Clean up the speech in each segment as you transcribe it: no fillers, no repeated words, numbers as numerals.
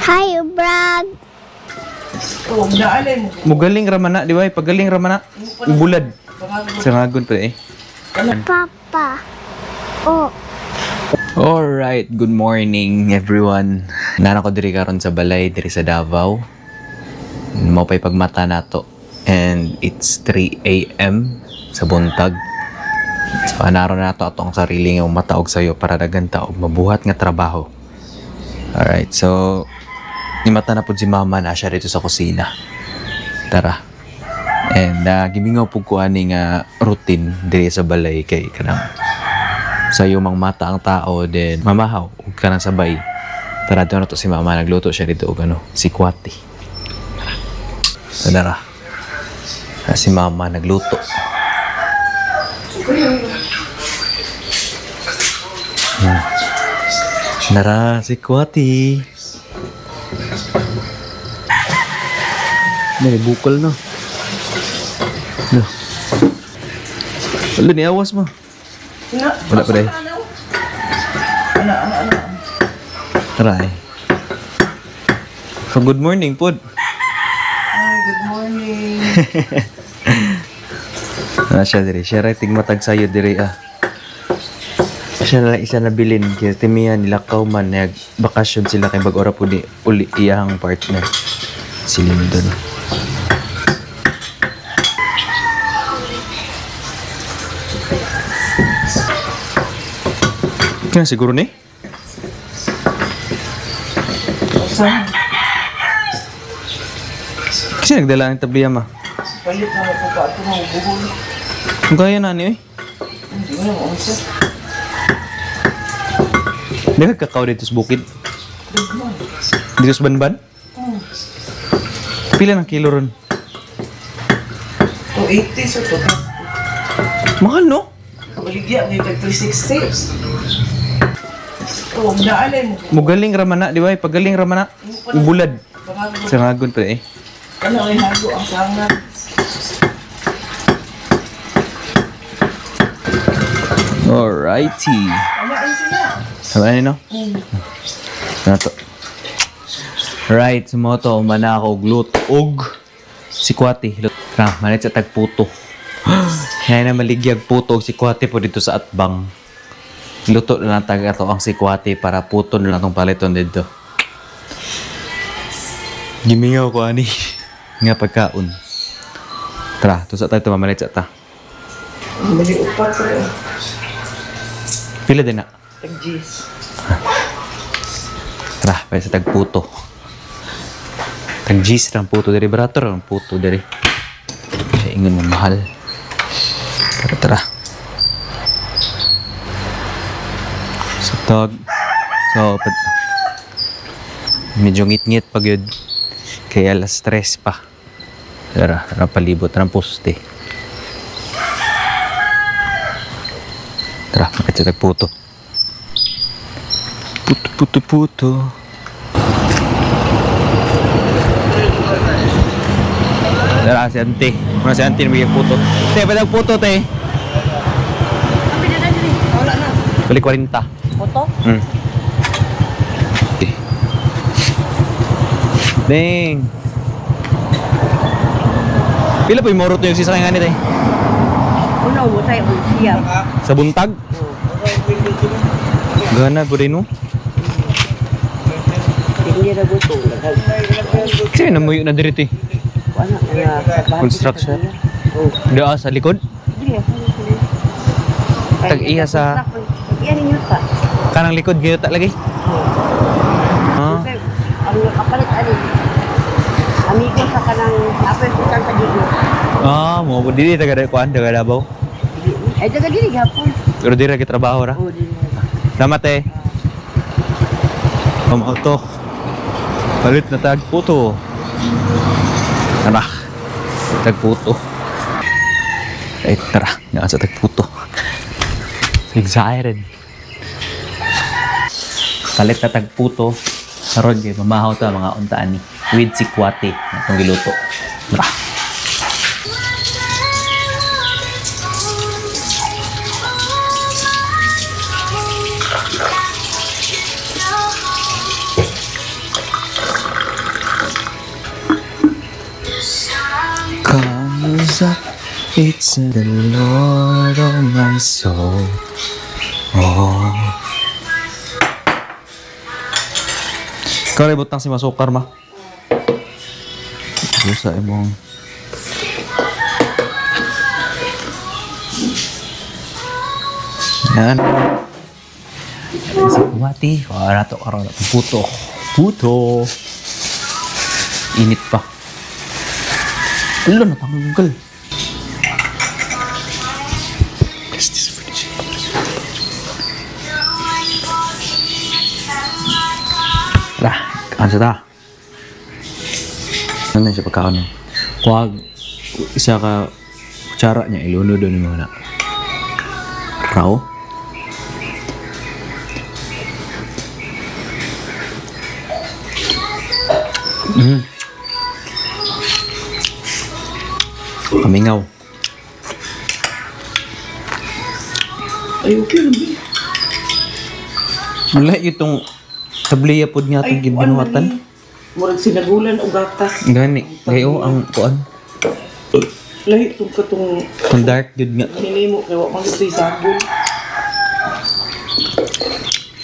Hi, Brad. Mugaling ramana, di ba? Pagaling ramana. Bulad. Sangagon pa eh. Papa. Oh. Alright, good morning everyone. Nana ko diri karon sa balay, diri sa Davao. Mao pay pagmata nato. And it's 3 a.m. sa buntag. So, naroon na ito ang sarili nga mataog sa'yo para naganta og mabuhat nga trabaho. Alright, so nimata na po si mama na siya dito sa kusina. Tara. And gimingaw po ko ani nga routine diri sa balay kay kanang sa'yo mang mata ang tao then mamahaw ug kanang sabay. Tara dito na to si mama nagluto siya dito og si Kwati. Tara. Si mama nagluto. Nara, si Kwati. May bukol no. No. Wala ni awas mo. Wala pa rin. Tara eh. So, good morning, Pod. Hi, good morning. Siya diri. Siya rin tigmatag sa'yo diri ah. Siya na lang isa na bilin. Kaya timiya nilakaw man. Nag-bakasyon sila kay bag-ora po ni uli iyahang partner. Si Lindon. Kaya siguro ni? Kasi nagdala ang tabliya ma. Palit na ako pa ito mga buhol. Ang kaya na niyo eh. Hindi mo naman unsa. Di ba kakao dito sa bukid? Dito sa Banban? Pila ng kilo ron? 280 so to. Mahal no? Baligya, may tag 360. Oh, daalay mo. Mugaling ramana, di ba? Pagaling ramana. Bulad. Sangagon pa eh. Ano ay hago ang sangat. Alrighty. Ano ay sila? Ano no? Nato. Right, sumoto mana ako glutog si Kwati. Ra, manit sa tagputo. Kaya na maligyag puto si Kwati po dito sa atbang. Luto na lang taga to ang si Kwati para puto na lang tong paliton dito. Gimingaw ko ani nga pagkaon. Tara, to sa tayo mamalit sa ta. Mali upat rin. Pila din na. Tag-G's. Tara, pwede sa tagputo. Tag-G's ng puto diri. Barato ang puto diri. Siya ingon mo mahal. Tara, tara. Sa tag. So, medyo ngit-ngit pag yun. Kaya alas 3 pa. Tara, tara palibot ng poste. Tara, makit sa tagputo. Puto. Tara, si Auntie. Muna si Auntie nabigyan puto. Te, pwede ang puto, te. Wala na. Balik 40. Puto? Okay. Ding. Pila po yung morot yung sisakay nga nito eh? Una mo tayo siya. Sa buntag? Gana po rin no? Hindi na gusto. Kasi namuyo na dito eh. Wala na. Construction? Doon sa likod? Tag-iya sa... Tag-iya ninyo pa. Kanang likod, gaya tak lagi? Ah? Ang kapalit alin. Amigo sa kanang apel sa kang kadigyo. Ah, mo po dili taga kuan taga Davao. Ay daga dili gapon. Pero dili ra trabaho ra. Oh, dili. Salamat eh. Auto. Palit na tag puto. Tara. Tag puto. Ay tara, nga sa tag puto. Excited. Palit na tag puto. Karon kay mamahaw ta mga untaan ni with si Kwati atong giluto. Tara. It's the Lord of my soul. Oh. Karibot ng si Masukar ma. Sa imong yan. Sa kumati. Wala to karoon. Puto. Puto. Init pa. Ulo na tanggal. Tara, kaan sa ta. Ano na siya pagkaon? Kuwag isa ka kutsara niya, iluno doon yung mga na. Raw? Kamingaw. Ay, okay lang. Wala itong tabliya po niya itong gibinuhatan. Murag sinagulan o gatas. Gani. Ngayon ang kuan. Lahi itong katong Ang dark good nga. hinimo kaya wak mga ito'y sabon.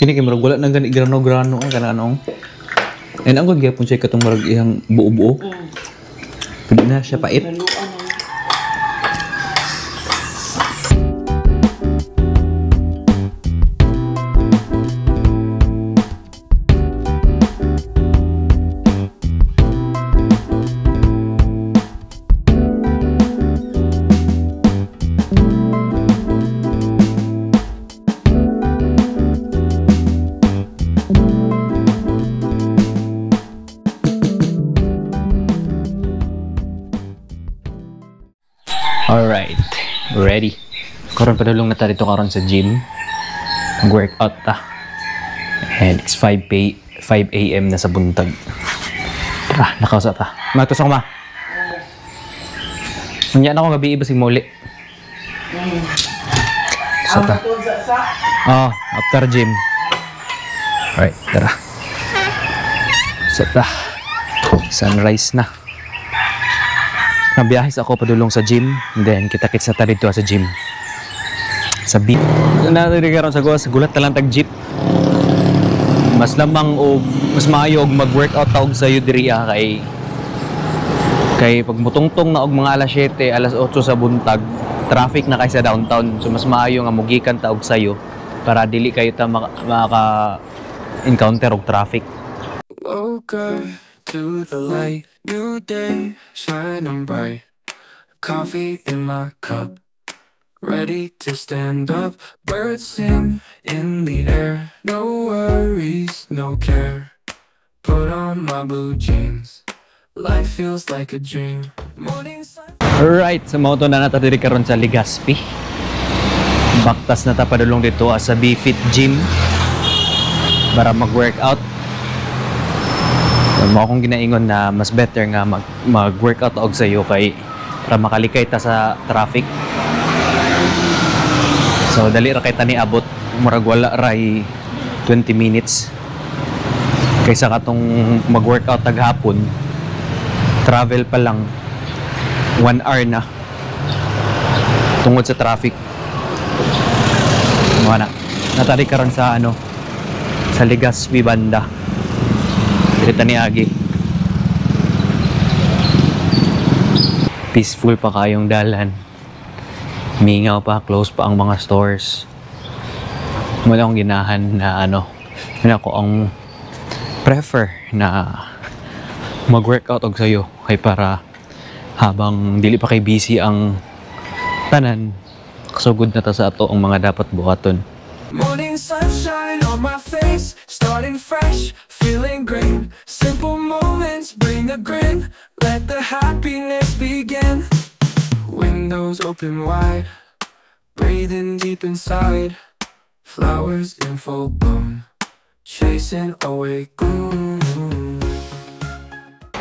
Kini kay murag wala nang gani grano-grano ang kananong. And ang gyapon siya katong murag iyang buo-buo. Pwede na siya pait. Laluan na. Alright, ready. Karon padulong na ta dito karon sa gym. Mag-workout ta. And it's 5 a.m. na sa buntag. Tara, nakausa ta. Matos ako ma. Unya na ako gabi ibasig muli. Sa ta. Oh, after gym. Alright, tara. Sa ta. Sunrise na. Nabiyahis ako padulong sa gym, then kita-kits na ta dito sa gym. Sa beat. Natiri karon sa gulat ta lang tag jeep. Mas lamang o mas maayo og mag-workout ta og sayo diri kay pag mutungtong na og mga alas 7, alas 8 sa buntag, traffic na kay sa downtown. So mas maayo nga mugikan ta og sayo para dili kayo ta maka encounter og traffic. Woke to the light, new day, shining bright. Coffee in my cup, ready to stand up. Birds sing in the air, no worries, no care. Put on my blue jeans, life feels like a dream. Morning sun. Alright, sa moto na nata diri karon sa Legazpi. Baktas na ta padulong dito sa B-Fit Gym para mag-workout. Mo akong ginaingon na mas better nga mag-workout og sayo kay para makalikay ta sa traffic. So dali ra kay ta ni abot murag wala ray 20 minutes. Kaysa katong mag-workout taghapon, travel pa lang 1 hour na tungod sa traffic. Mga na natari karon sa sa Legazpi banda. Dito ni Agi. Peaceful pa kayong dalan. Mingaw pa, close pa ang mga stores. Wala akong ginahan na yun ako ang prefer na mag-workout og sayo kay para habang dili pa kay busy ang tanan, kasugod na ta sa ato ang mga dapat buhaton. Morning sunshine on my face, starting fresh, feeling great. Simple moments bring a grin, let the happiness begin. Windows open wide, breathing deep inside. Flowers in full bloom, chasing away gloom.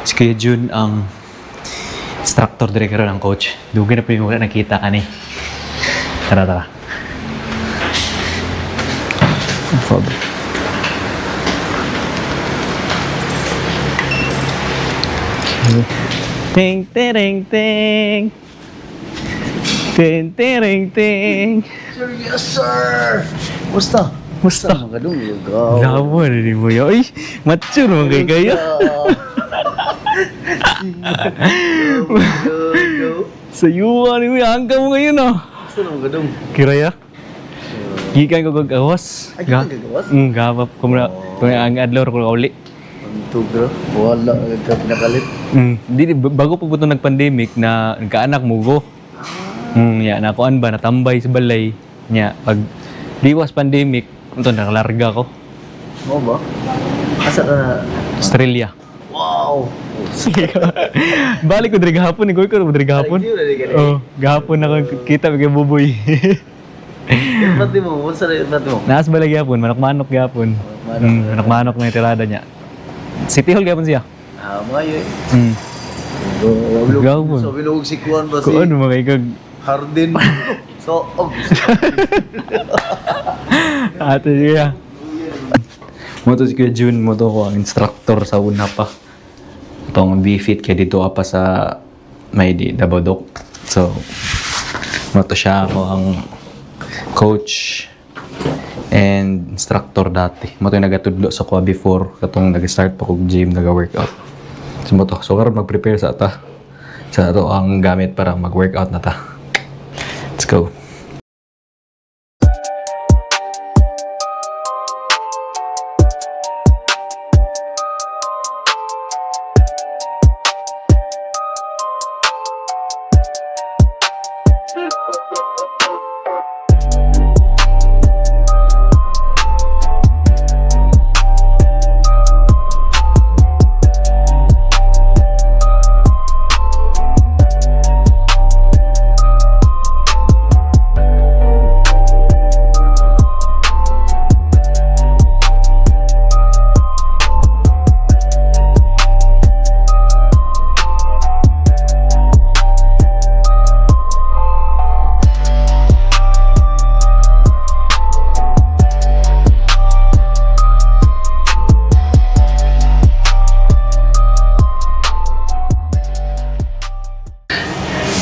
Si Kuya Jun ang instructor director ng coach. Dugay na po yung wala nakita ka ni. Tara. Ting ting ting ting. Ting, ting, ting. Yes, sir! Musta? Musta? Magadong lugaw. Labo na ni mo yun. Ay, mature mo kay kayo. Sayuan ni mo. Hanggang mo ngayon ah. Musta na magadong? Kiraya? Gikan ko gagawas. Ay, gikan gagawas? Gabap ko muna. Kung ang adlor ko uli. Antog bro. Wala ka pinakalit. Bago pa po ito nag-pandemic na nagkaanak mo go. Ya, nakuan ba, natambay sa balay. Ya, pag diwas pandemic, ito nakalarga ko. Mo ba? Asa ka na? Australia. Wow! Balik ko dari gahapon, ikaw ko dari gahapon. Oh, gahapon ako kita kay Buboy. Pati mo, what's na pati mo? Naas balay gahapon, manok-manok gahapon. Manok-manok na tirada niya. City Hall gahapon siya. Ah, mga yun. Gahapon. So, binuog si Kuan ba si Kung ano mga ikag Hardin? So, ate siya. Mo to si Kuya Jun, mo to ko ang instructor sa una pa. Itong B-Fit kaya dito ka pa sa may di Dabodok. So, mo to siya ako ang coach and instructor dati. Mo to yung nagatudlo sa ko before katong nag-start pa kong gym, nag-workout. So, mo to. So, karon mag-prepare sa ata. Sa ito ang gamit para mag-workout na ta. Let's go.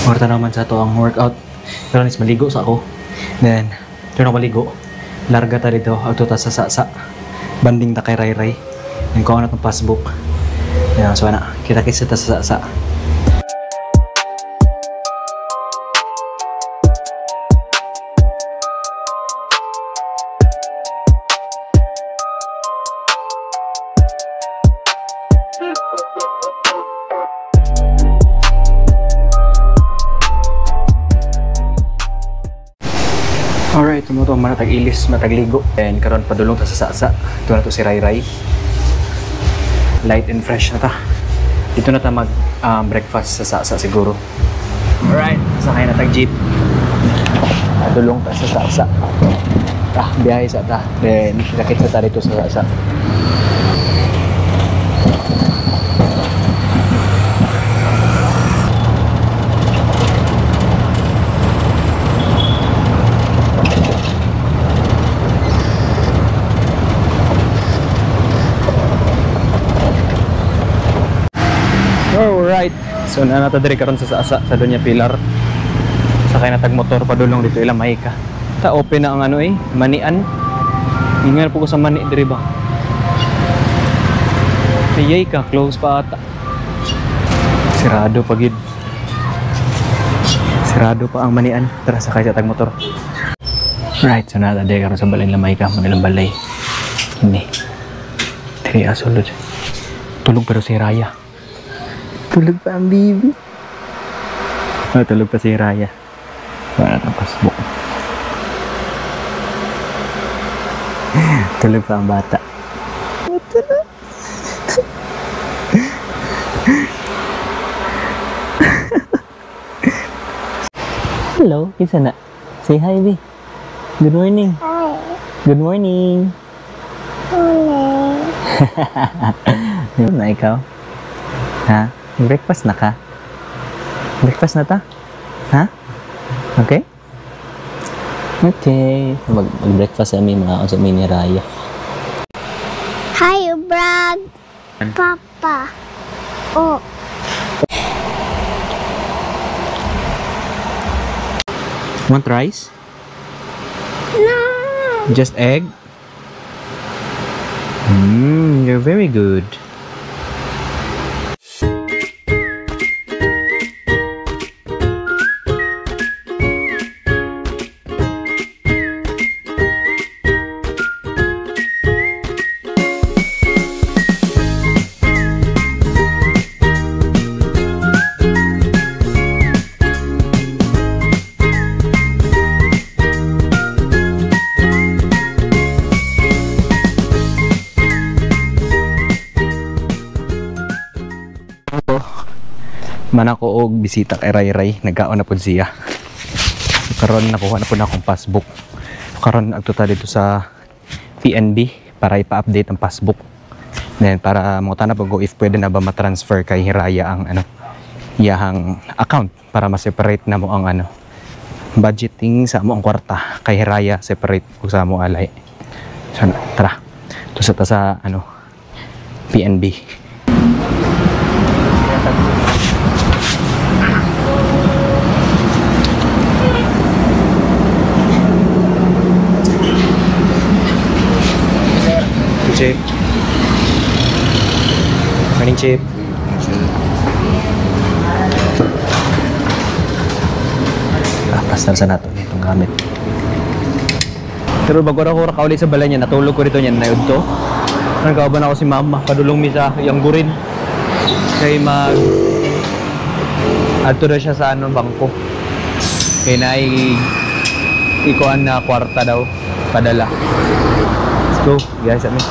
Marta naman sa to ang workout. Pero nis maligo sa ako. Then, ito na maligo. Larga ta dito. Auto ta sa banding ta kay Ray. Yung ko na itong passbook. Yan, so na. Kita-kits ta sa sa. Alright, so mo to matag ilis, matagligo. And karon padulong ta sa sasa. Ito na to si Ray. Light and fresh na ta. Dito na ta mag breakfast sa sasa siguro. Alright, sakay na tag jeep. Padulong ta sa sasa. Biyahe sa ta. Then, nakit sa ta dito sa sasa. Alright, so nanatadiri karon sa asa sa Doña Pilar. Sakay na tag motor padulong dito ilang mahika. Ta open na ang ano manian. Ingal po ko sa mani diri ba. Piyay ka, close pa ata. Sirado pa gid. Sirado pa ang manian. Tara sakay sa tag motor. Right, so nanatadiri karon sa balay lamay ka, manilang balay. Ini. Diri asulod. Tulog pero si Raya. Tulog pa ang baby. Oh, tulog pa si Raya. Wala na passbook. Tulog pa ang bata. Hello, kinsa na? Say hi, B. Good morning. Hi. Good morning. Morning. Na ikaw? Ha? Breakfast na ka? Breakfast na ta? Ha? Okay? Okay. Mag-breakfast kami mga sa mini Raya. Hi, Brad. Papa. Oh. Want rice? No. Just egg? You're very good. Man ako og bisita kay Ray Ray, nagkaon na pud siya. Karon nakuha na pud akong passbook. Karon agtuta dito sa PNB para ipa-update ang passbook. Then para mo tanap ko if pwede na ba ma-transfer kay Hiraya ang iyahang account para ma-separate na mo ang budgeting sa mo ang kwarta kay Hiraya separate ko sa mo alay. So tara. Tusa ta sa PNB. Chip. Morning, Chip. Pastal sa nato itong gamit. Pero bago ako kaulit sa balay niya, natulog ko rito niya, nayod to. Nagkauban ako si mama, padulong mi sa iyang gurin. Kaya adto na siya sa bangko. Kaya ikuan na kwarta daw, padala. Go, guys, amin.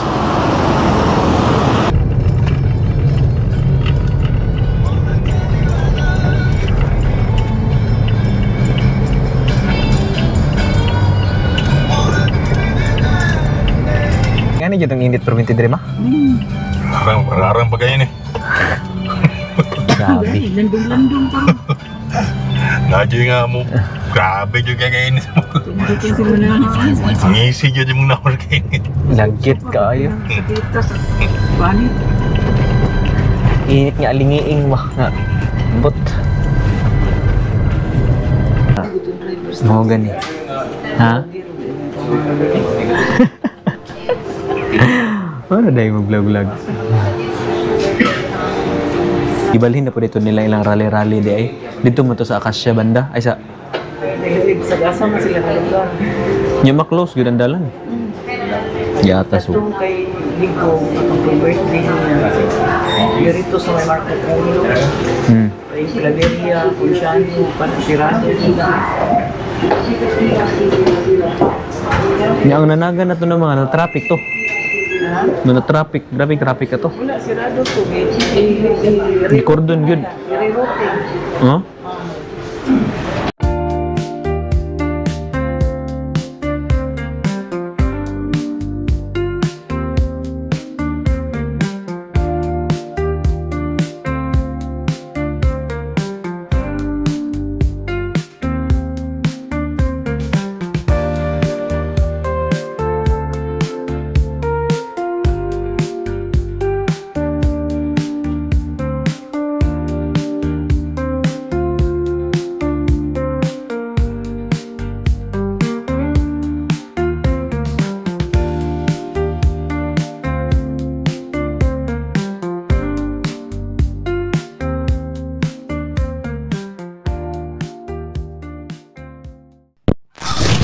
Ngani jud ang init perminti diri ma? Parang bagay ni. Grabe. Landong-landong pa. Nadyo nga mo. Grabe juga kayo ini. Ngisi juga yung number kayo ini. Lagkit kayo. Kita sa bani. Init nga alingiing wah nga. But mo gani. Ha? Ano dahil mag-vlog-vlog? Ibalhin na po dito nila ilang rally-rally di ay. Dito mo to sa Acacia banda. Ay sa... Sa gasa mo sila kalugar. Yung ma-close, yun ang dalan. Yata so. Itong kay Ligo, itong kay birthday niya. Dito sa may Marco Polo. Kay Claveria, Pulciano, Panasirado. Ang nanaga na to ng mga traffic to. No na traffic, grabe traffic ka to. Wala, sirado to. Di cordon yun. I-rerouting. Huh?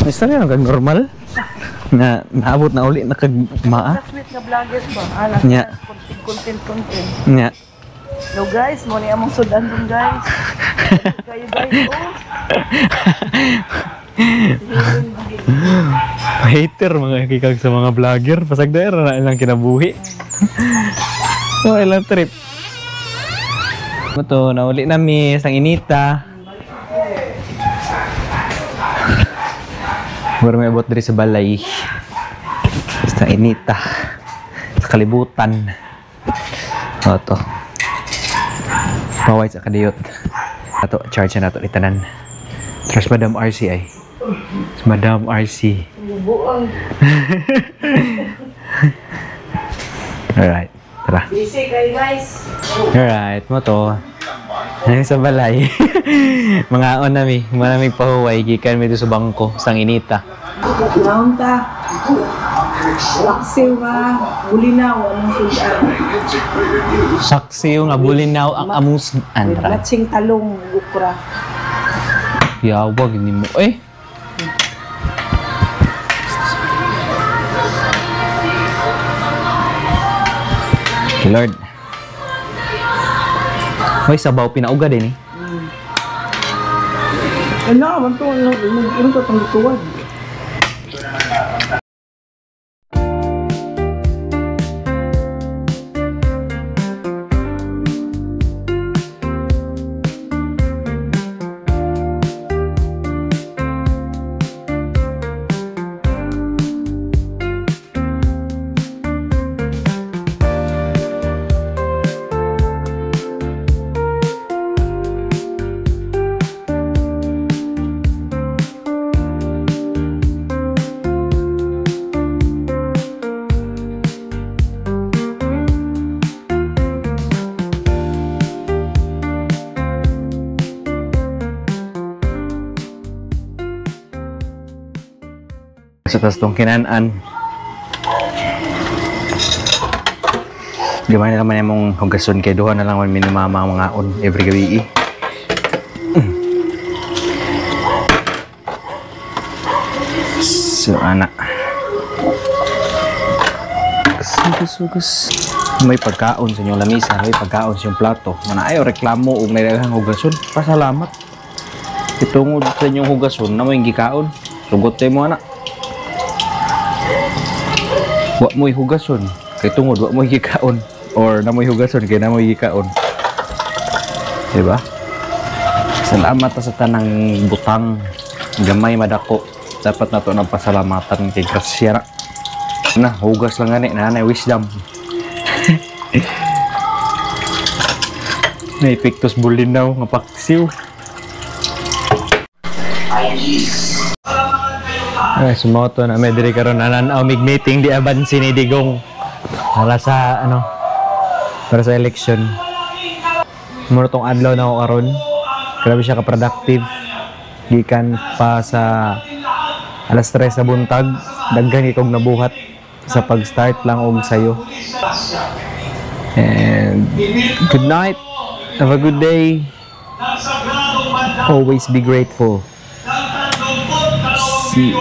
Basta nga hanggang normal na naabot na uli nakagmaa. Classmate nga vloggers ba? Alam Nya. content. Nya. No guys, mo ni among sudan dun guys. Kayo guys, oh. Hater mga kikag sa mga vlogger. Pasag daer na ilang kinabuhi. So ilang trip. Ito, nauli na miss ang inita. Baru may abot diri sa balay. Sa inita. Sa kalibutan. O to. Paway sa kadiyot. Ato, charge na nato itanan. Trust Madam RC ay. Madam RC. Alright. Tara. Busy kayo guys. Alright. Mo to. Sa balay. Mga nami, maraming pahuway gikan mi sa bangko sang inita. Naon ta? Laksiw nga, bulinaw, anong sudan. Saksiyo nga bulinaw ang amus anra. Latsing talong, gukra. Yawag ni mo. Lord. Hoy, sabaw pinauga din eh. Ano, man to, ano to, tanggutuwad. Sa tas tong kinaan. Gamay na naman yung hugason kay duha na lang man minumama mga on every gabi. So anak. Sugas. May pagkaon sa inyong lamisa, may pagkaon sa inyong plato. Mana ayaw reklamo og nailagang hugason. Pasalamat. Itungod sa inyong hugason na mo yung gikaon. Sugot tayo mo anak. Wa mo'y hugason kay tungod wa mo'y gikaon or na mo'y hugason kay na mo'y gikaon, diba? Salamat sa tanang butang gamay madako, dapat nato nang pasalamatan kay grasya na hugas lang gani nanay wisdom. May pictus bulinaw nga paksiw. Ay, sumoto na may diri karon ananaw mig meeting di aban sinidigong para sa para sa election. Muro tong adlaw na ako karon. Grabe siya ka productive. Gikan pa sa alas 3 sa buntag, daghan ikog nabuhat sa pag-start lang og sayo. And good night. Have a good day. Always be grateful. See you.